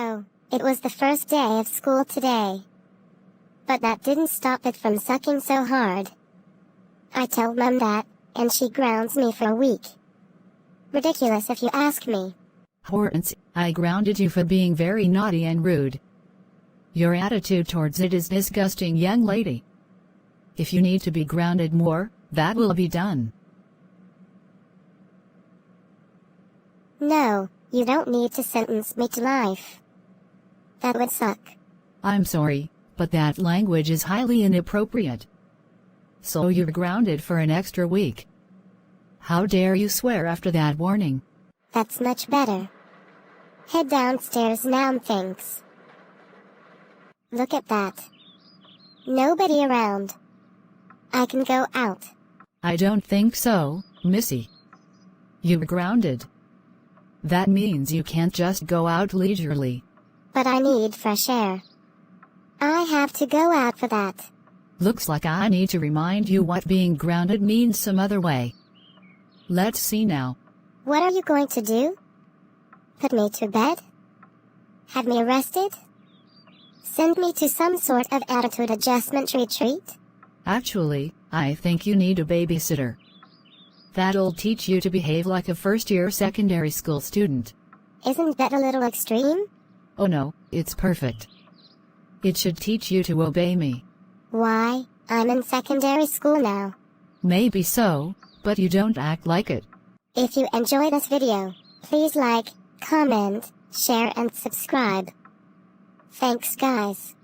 So, it was the first day of school today. But that didn't stop it from sucking so hard. I tell Mom that, and she grounds me for a week. Ridiculous if you ask me. Hortence, I grounded you for being very naughty and rude. Your attitude towards it is disgusting, young lady. If you need to be grounded more, that will be done. No, you don't need to sentence me to life. That would suck. I'm sorry, but that language is highly inappropriate. So you're grounded for an extra week. How dare you swear after that warning? That's much better. Head downstairs now, thanks. Look at that. Nobody around. I can go out. I don't think so, Missy. You're grounded. That means you can't just go out leisurely. But I need fresh air. I have to go out for that. Looks like I need to remind you what being grounded means some other way. Let's see now. What are you going to do? Put me to bed? Have me arrested? Send me to some sort of attitude adjustment retreat? Actually, I think you need a babysitter. That'll teach you to behave like a first-year secondary school student. Isn't that a little extreme? Oh no, it's perfect. It should teach you to obey me. Why, I'm in secondary school now. Maybe so, but you don't act like it. If you enjoy this video, please like, comment, share and subscribe. Thanks guys.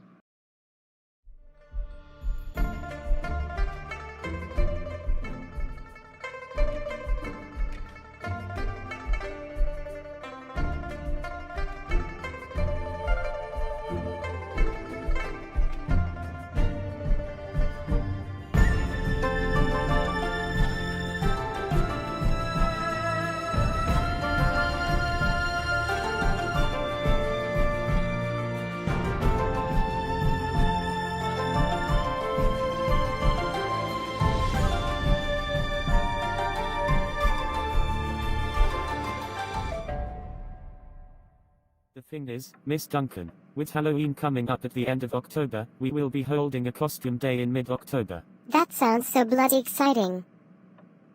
The thing is, Miss Duncan, with Halloween coming up at the end of October, we will be holding a costume day in mid-October. That sounds so bloody exciting.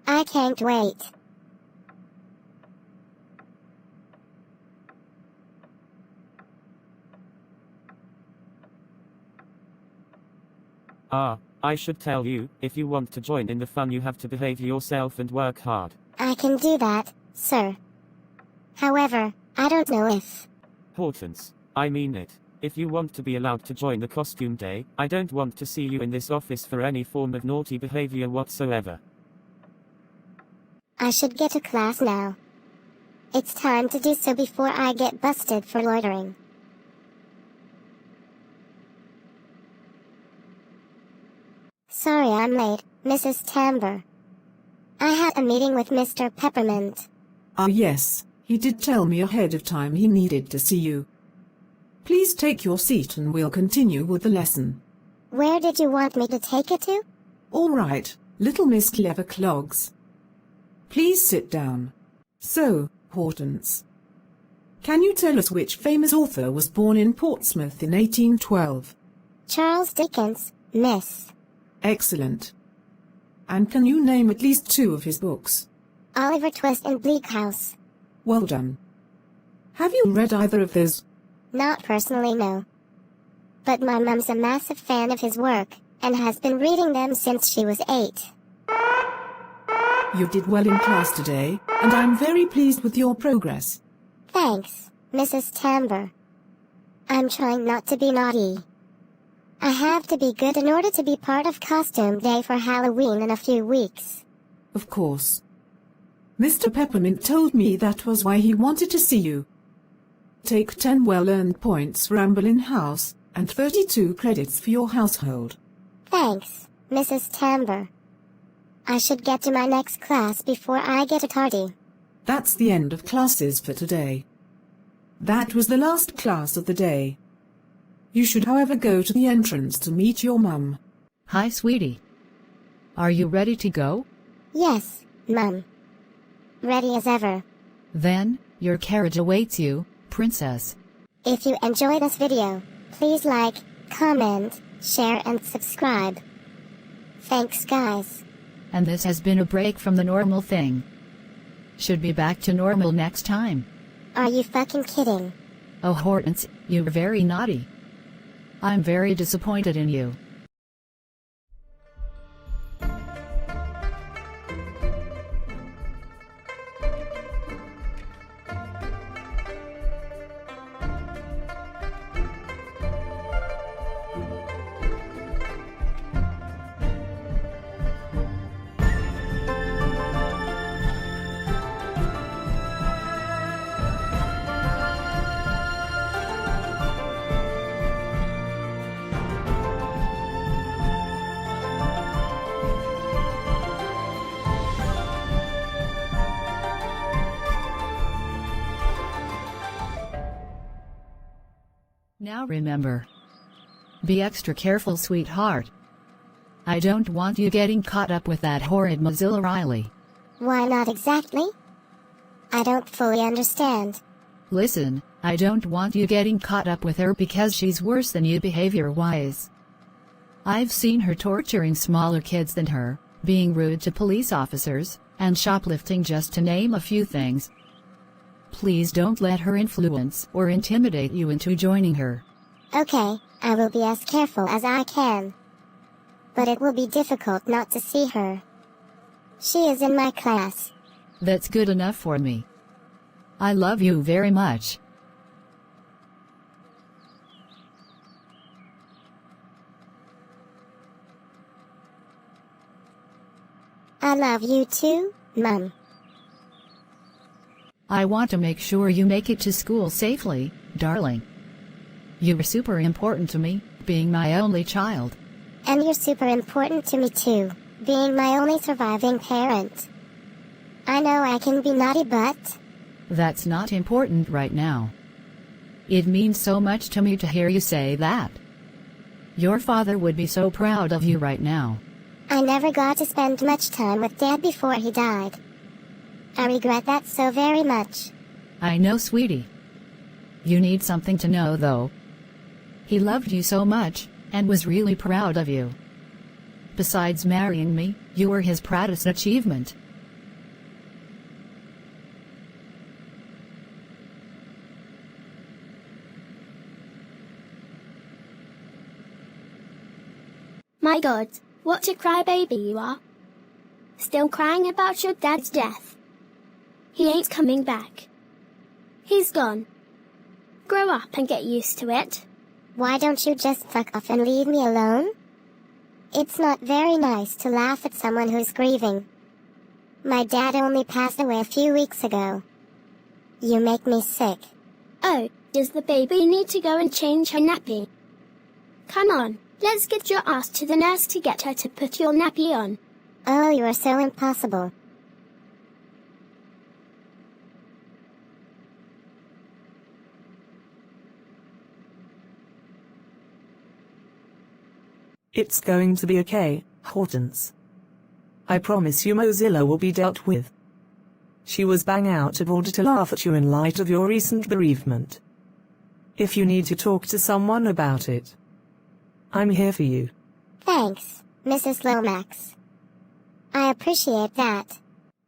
I can't wait. I should tell you, if you want to join in the fun you have to behave yourself and work hard. I can do that, sir. However, I don't know if... Hortence, I mean it. If you want to be allowed to join the costume day, I don't want to see you in this office for any form of naughty behavior whatsoever. I should get to class now. It's time to do so before I get busted for loitering. Sorry I'm late, Mrs. Tamber. I had a meeting with Mr. Peppermint. Ah yes, he did tell me ahead of time he needed to see you. Please take your seat and we'll continue with the lesson. Where did you want me to take it to? All right, little Miss Clever Clogs. Please sit down. So, Hortence, can you tell us which famous author was born in Portsmouth in 1812? Charles Dickens, miss. Excellent. And can you name at least 2 of his books? Oliver Twist and Bleak House. Well done. Have you read either of those? Not personally, no. But my mom's a massive fan of his work, and has been reading them since she was 8. You did well in class today, and I'm very pleased with your progress. Thanks, Mrs. Tamber. I'm trying not to be naughty. I have to be good in order to be part of costume day for Halloween in a few weeks. Of course. Mr. Peppermint told me that was why he wanted to see you. Take 10 well-earned points for Ramblin' House, and 32 credits for your household. Thanks, Mrs. Tamber. I should get to my next class before I get tardy. That's the end of classes for today. That was the last class of the day. You should however go to the entrance to meet your mum. Hi, sweetie. Are you ready to go? Yes, Mum. Ready as ever. Then, your carriage awaits you, princess. If you enjoy this video, please like, comment, share and subscribe. Thanks guys. And this has been a break from the normal thing. Should be back to normal next time. Are you fucking kidding? Oh Hortence, you were very naughty. I'm very disappointed in you. Now remember. Be extra careful, sweetheart. I don't want you getting caught up with that horrid Mozilla Riley. Why not exactly? I don't fully understand. Listen, I don't want you getting caught up with her because she's worse than you behavior-wise. I've seen her torturing smaller kids than her, being rude to police officers, and shoplifting, just to name a few things. Please don't let her influence or intimidate you into joining her. Okay, I will be as careful as I can. But it will be difficult not to see her. She is in my class. That's good enough for me. I love you very much. I love you too, Mum. I want to make sure you make it to school safely, darling. You are super important to me, being my only child. And you're super important to me too, being my only surviving parent. I know I can be naughty, but... That's not important right now. It means so much to me to hear you say that. Your father would be so proud of you right now. I never got to spend much time with Dad before he died. I regret that so very much. I know, sweetie. You need something to know, though. He loved you so much, and was really proud of you. Besides marrying me, you were his proudest achievement. My God, what a crybaby you are. Still crying about your dad's death. He ain't coming back. He's gone. Grow up and get used to it. Why don't you just fuck off and leave me alone? It's not very nice to laugh at someone who's grieving. My dad only passed away a few weeks ago. You make me sick. Oh, does the baby need to go and change her nappy? Come on, let's get your ass to the nurse to get her to put your nappy on. Oh, you are so impossible. It's going to be okay, Hortence. I promise you Mozilla will be dealt with. She was bang out of order to laugh at you in light of your recent bereavement. If you need to talk to someone about it, I'm here for you. Thanks, Mrs. Lomax. I appreciate that.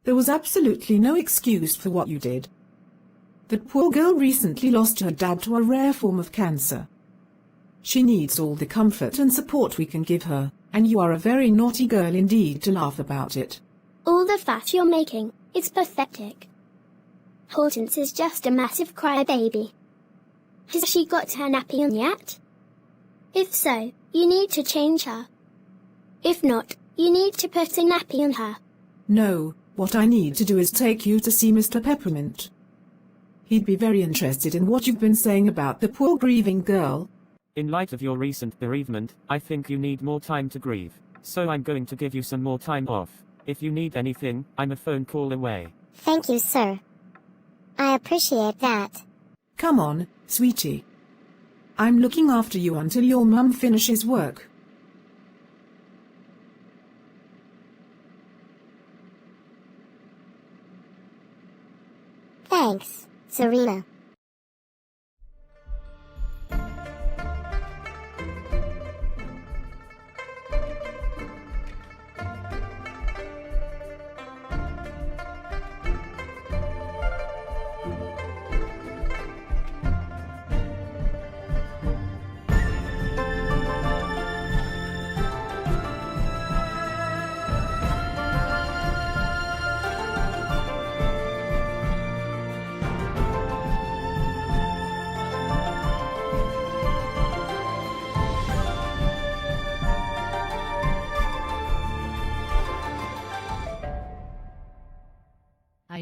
There was absolutely no excuse for what you did. That poor girl recently lost her dad to a rare form of cancer. She needs all the comfort and support we can give her, and you are a very naughty girl indeed to laugh about it. All the fuss you're making, it's pathetic. Hortense is just a massive crybaby. Has she got her nappy on yet? If so, you need to change her. If not, you need to put a nappy on her. No, what I need to do is take you to see Mr. Peppermint. He'd be very interested in what you've been saying about the poor grieving girl. In light of your recent bereavement, I think you need more time to grieve. So I'm going to give you some more time off. If you need anything, I'm a phone call away. Thank you, sir. I appreciate that. Come on, sweetie. I'm looking after you until your mum finishes work. Thanks, Serena.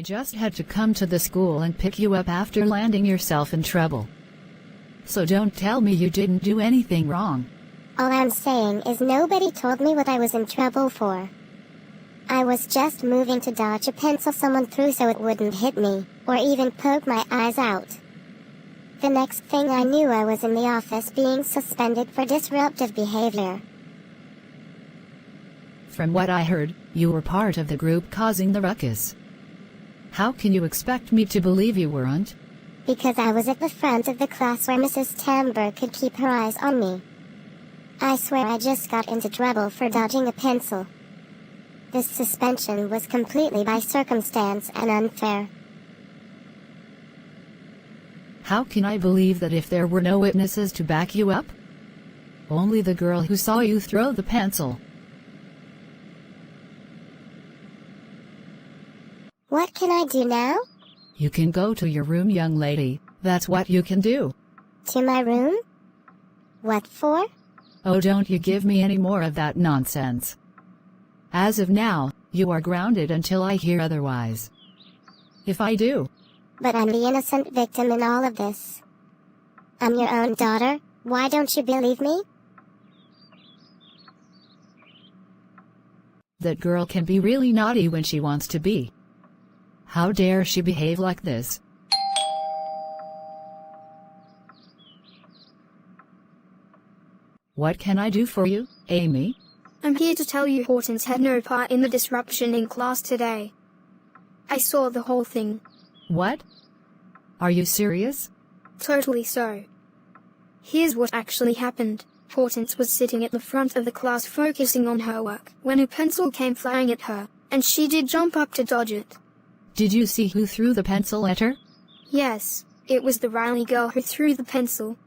just had to come to the school and pick you up after landing yourself in trouble. So don't tell me you didn't do anything wrong. All I'm saying is nobody told me what I was in trouble for. I was just moving to dodge a pencil someone threw so it wouldn't hit me, or even poke my eyes out. The next thing I knew I was in the office being suspended for disruptive behavior. From what I heard, you were part of the group causing the ruckus. How can you expect me to believe you weren't? Because I was at the front of the class where Mrs. Tamber could keep her eyes on me. I swear I just got into trouble for dodging a pencil. This suspension was completely by circumstance and unfair. How can I believe that if there were no witnesses to back you up? Only the girl who saw you throw the pencil. What can I do now? You can go to your room, young lady. That's what you can do. To my room? What for? Oh, don't you give me any more of that nonsense. As of now, you are grounded until I hear otherwise. If I do. But I'm the innocent victim in all of this. I'm your own daughter. Why don't you believe me? That girl can be really naughty when she wants to be. How dare she behave like this? What can I do for you, Amy? I'm here to tell you Hortense had no part in the disruption in class today. I saw the whole thing. What? Are you serious? Totally so. Here's what actually happened. Hortense was sitting at the front of the class focusing on her work when a pencil came flying at her, and she did jump up to dodge it. Did you see who threw the pencil at her? Yes, it was the Riley girl who threw the pencil.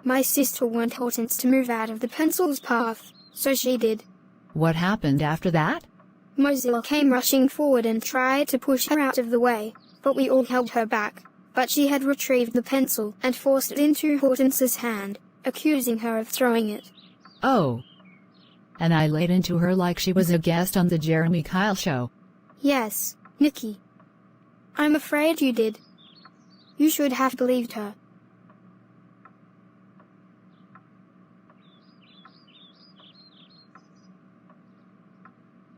My sister wanted Hortense to move out of the pencil's path, so she did. What happened after that? Mozilla came rushing forward and tried to push her out of the way, but we all held her back. But she had retrieved the pencil and forced it into Hortense's hand, accusing her of throwing it. Oh. And I laid into her like she was a guest on the Jeremy Kyle show. Yes, Nikki. I'm afraid you did. You should have believed her.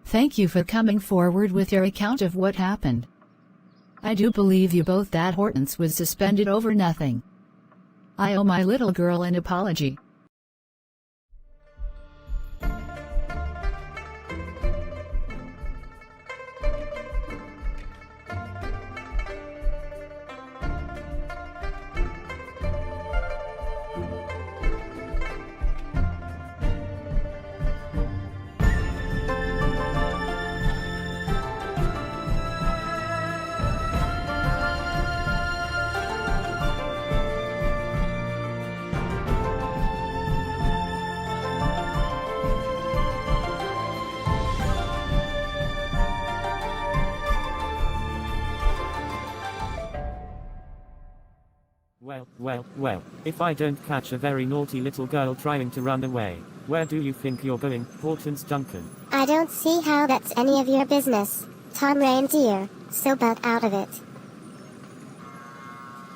Thank you for coming forward with your account of what happened. I do believe you both that Hortense was suspended over nothing. I owe my little girl an apology. Well, if I don't catch a very naughty little girl trying to run away, where do you think you're going, Hortense Duncan? I don't see how that's any of your business, Tom Reindeer, so butt out of it.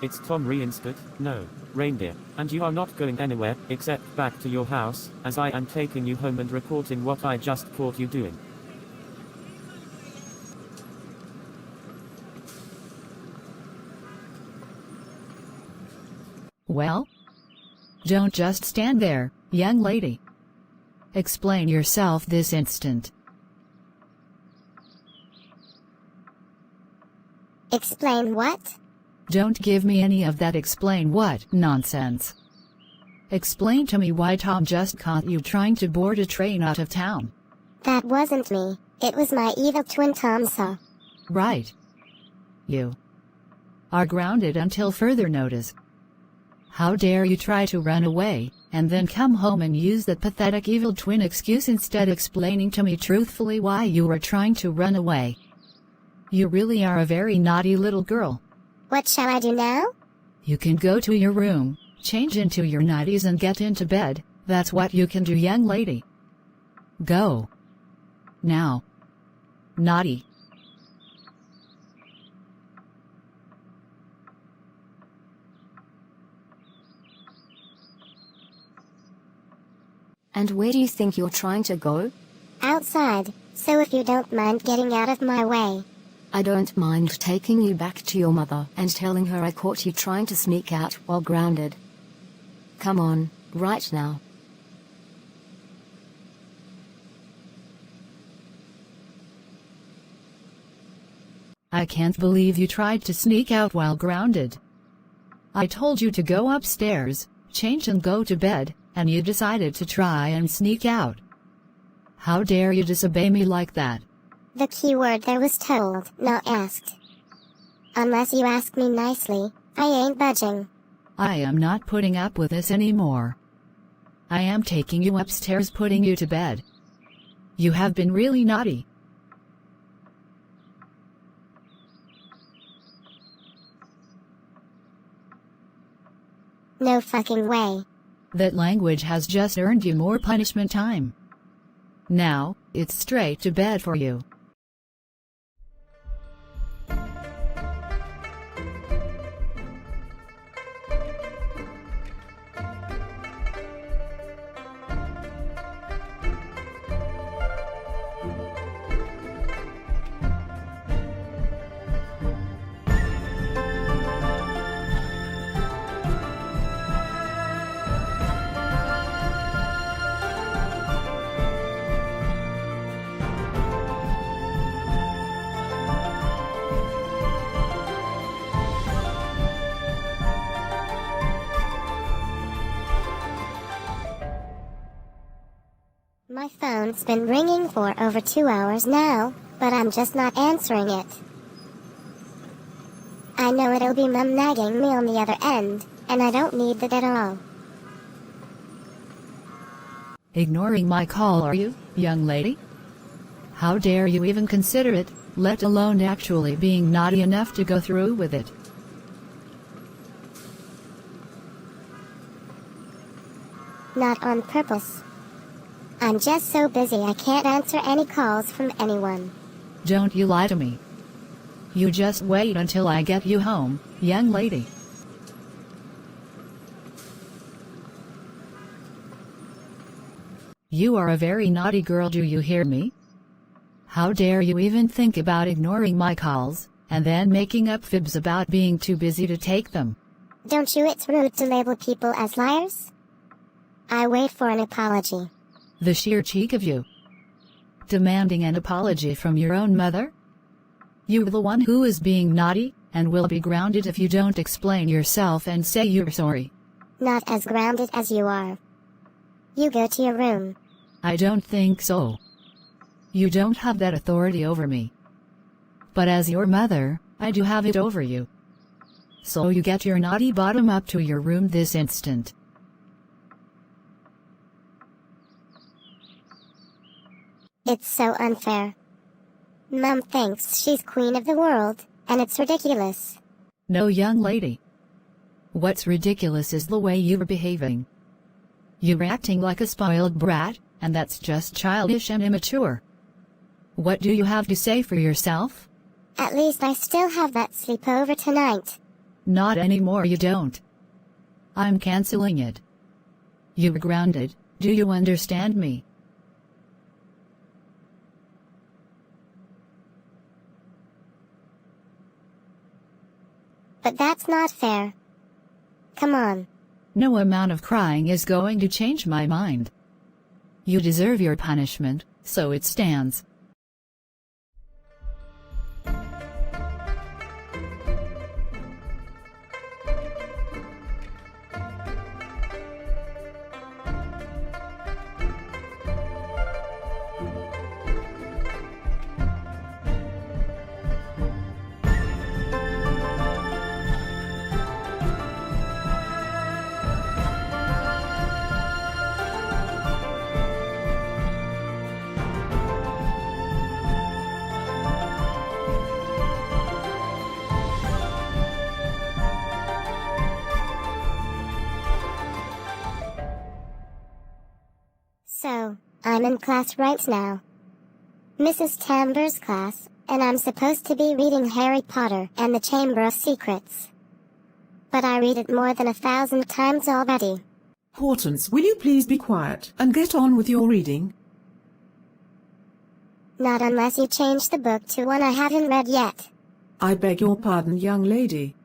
It's Tom Reinstead, no, reindeer, and you are not going anywhere, except back to your house, as I am taking you home and reporting what I just caught you doing. Well? Don't just stand there, young lady. Explain yourself this instant. Explain what? Don't give me any of that explain what nonsense. Explain to me why Tom just caught you trying to board a train out of town. That wasn't me. It was my evil twin Tomsa. Right. You are grounded until further notice. How dare you try to run away, and then come home and use that pathetic evil twin excuse instead explaining to me truthfully why you were trying to run away. You really are a very naughty little girl. What shall I do now? You can go to your room, change into your nighties and get into bed. That's what you can do, young lady. Go. Now. Naughty. And where do you think you're trying to go? Outside, so if you don't mind getting out of my way. I don't mind taking you back to your mother and telling her I caught you trying to sneak out while grounded. Come on, right now. I can't believe you tried to sneak out while grounded. I told you to go upstairs, change and go to bed, and you decided to try and sneak out. How dare you disobey me like that? The key word there was told, not asked. Unless you ask me nicely, I ain't budging. I am not putting up with this anymore. I am taking you upstairs, putting you to bed. You have been really naughty. No fucking way. That language has just earned you more punishment time. Now, it's straight to bed for you. My phone's been ringing for over 2 hours now, but I'm just not answering it. I know it'll be Mum nagging me on the other end, and I don't need that at all. Ignoring my call, are you, young lady? How dare you even consider it, let alone actually being naughty enough to go through with it? Not on purpose. I'm just so busy I can't answer any calls from anyone. Don't you lie to me. You just wait until I get you home, young lady. You are a very naughty girl, do you hear me? How dare you even think about ignoring my calls, and then making up fibs about being too busy to take them? Don't you it's rude to label people as liars? I wait for an apology. The sheer cheek of you. Demanding an apology from your own mother? You're the one who is being naughty, and will be grounded if you don't explain yourself and say you're sorry. Not as grounded as you are. You go to your room. I don't think so. You don't have that authority over me. But as your mother, I do have it over you. So you get your naughty bottom up to your room this instant. It's so unfair. Mum thinks she's queen of the world, and it's ridiculous. No, young lady. What's ridiculous is the way you're behaving. You're acting like a spoiled brat, and that's just childish and immature. What do you have to say for yourself? At least I still have that sleepover tonight. Not anymore, you don't. I'm canceling it. You're grounded, do you understand me? But that's not fair. Come on. No amount of crying is going to change my mind. You deserve your punishment, so it stands. So, I'm in class right now. Mrs. Tamber's class, and I'm supposed to be reading Harry Potter and the Chamber of Secrets. But I read it more than 1,000 times already. Hortense, will you please be quiet and get on with your reading? Not unless you change the book to one I haven't read yet. I beg your pardon, young lady.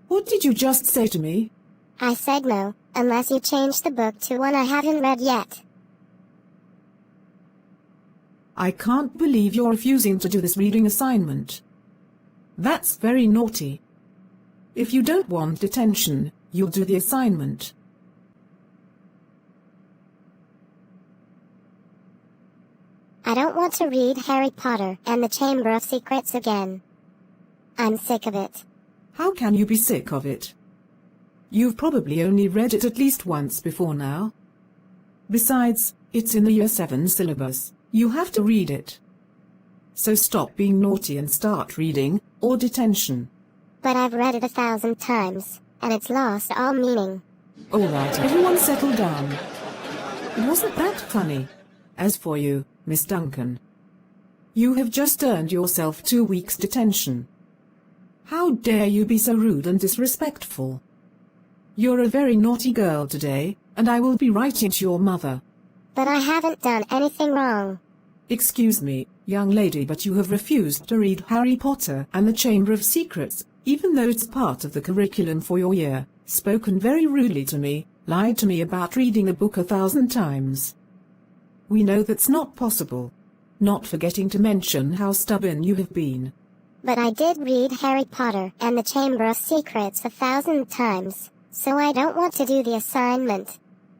What did you just say to me? I said no, unless you change the book to one I haven't read yet. I can't believe you're refusing to do this reading assignment. That's very naughty. If you don't want detention, you'll do the assignment. I don't want to read Harry Potter and the Chamber of Secrets again. I'm sick of it. How can you be sick of it? You've probably only read it at least once before now. Besides, it's in the Year 7 syllabus. You have to read it. So stop being naughty and start reading, or detention. But I've read it 1,000 times, and it's lost all meaning. All right, everyone settle down. It wasn't that funny. As for you, Miss Duncan, you have just earned yourself 2 weeks detention. How dare you be so rude and disrespectful? You're a very naughty girl today, and I will be writing to your mother. But I haven't done anything wrong. Excuse me, young lady, but you have refused to read Harry Potter and the Chamber of Secrets, even though it's part of the curriculum for your year, spoken very rudely to me, lied to me about reading a book 1,000 times. We know that's not possible. Not forgetting to mention how stubborn you have been. But I did read Harry Potter and the Chamber of Secrets 1,000 times, so I don't want to do the assignment.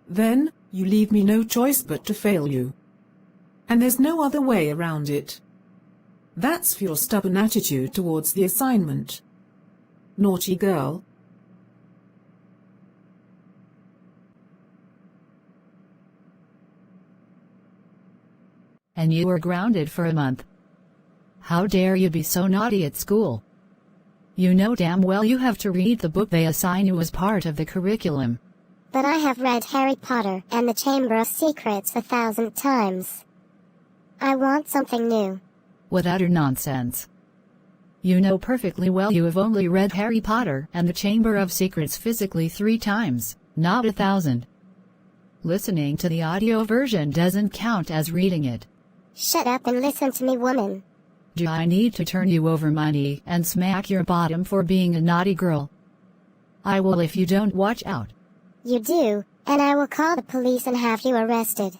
Then, you leave me no choice but to fail you. And there's no other way around it. That's for your stubborn attitude towards the assignment. Naughty girl. And you were grounded for a month. How dare you be so naughty at school? You know damn well you have to read the book they assign you as part of the curriculum. But I have read Harry Potter and the Chamber of Secrets 1,000 times. I want something new. What utter nonsense. You know perfectly well you have only read Harry Potter and the Chamber of Secrets physically 3 times, not 1,000. Listening to the audio version doesn't count as reading it. Shut up and listen to me, woman. Do I need to turn you over my knee and smack your bottom for being a naughty girl? I will if you don't watch out. You do, and I will call the police and have you arrested.